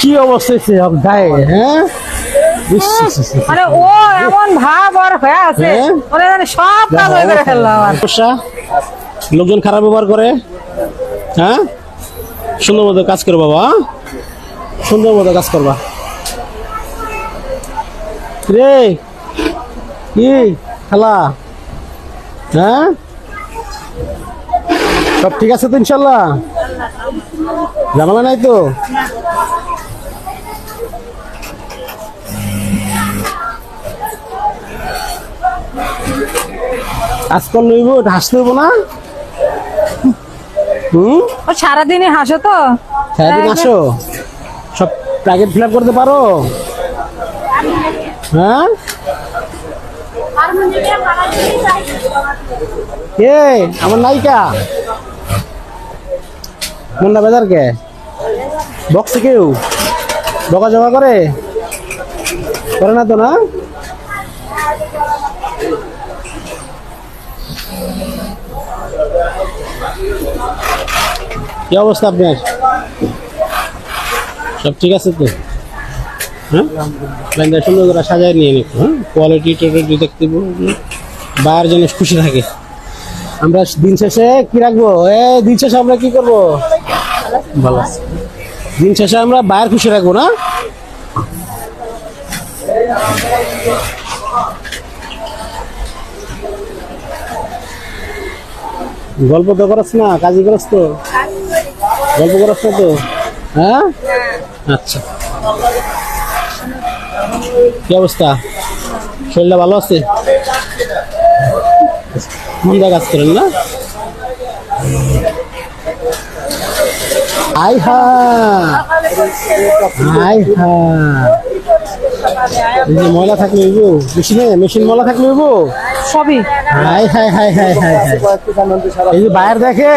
কি অবস্থা হয়েছে ওর গায়ে, হ্যাঁ? মানে ও এমন ভাব আর হয়ে আছে, হ্যাঁ? মানে জানি সব কাজ হয়ে করে ফেললো আমার। সমস্যা? লোকজন খারাপ ব্যবহার করে, হ্যাঁ? সুন্দর মতো কাজ করো বাবা, হ্যাঁ? সুন্দর মতো কাজ করবা। রে কি খালা, হ্যাঁ? সব ঠিক আছে তো ইনশাল্লাহ? ঝামেলা নাই তো? কাজ করলে হইব, হাসতে হইব না? হুম, ও সারাদিনই হাসো তো। সারাদিন আসো, সব টার্গেট ফিল আপ করতে পারো, হ্যাঁ? কে আমার নায়িকা? মুন্ডা বাজার কে বক্সে কেউ বকা জমা করে না তো, না? কি অবস্থা আপনার? সব ঠিক আছে তো? হ্যাঁ, ব্যান্ডটা সুন্দর করে সাজায় নিয়ে নিত, হ্যাঁ? কোয়ালিটি টোয়ালিটি দেখতে বাইরের জন্য খুশি থাকে। আমরা দিন শেষে কি রাখবো? দিন শেষে আমরা কি করবো? ভালো আছে। দিন শেষে আমরা বাইরে খুশি রাখবো, না? গল্প তো করছ না, কাজই করছ তো? গল্প করছ না তো? হ্যাঁ, আচ্ছা। কি অবস্থা? শরীরটা ভালো আছে? মন্দা কাজ করেন না? আই হা আই হা, ময়লা থাকলে হইব মেশিন ময়লা থাকলে হইব সবই। High high high high high high, এই যে বাইরে দেখে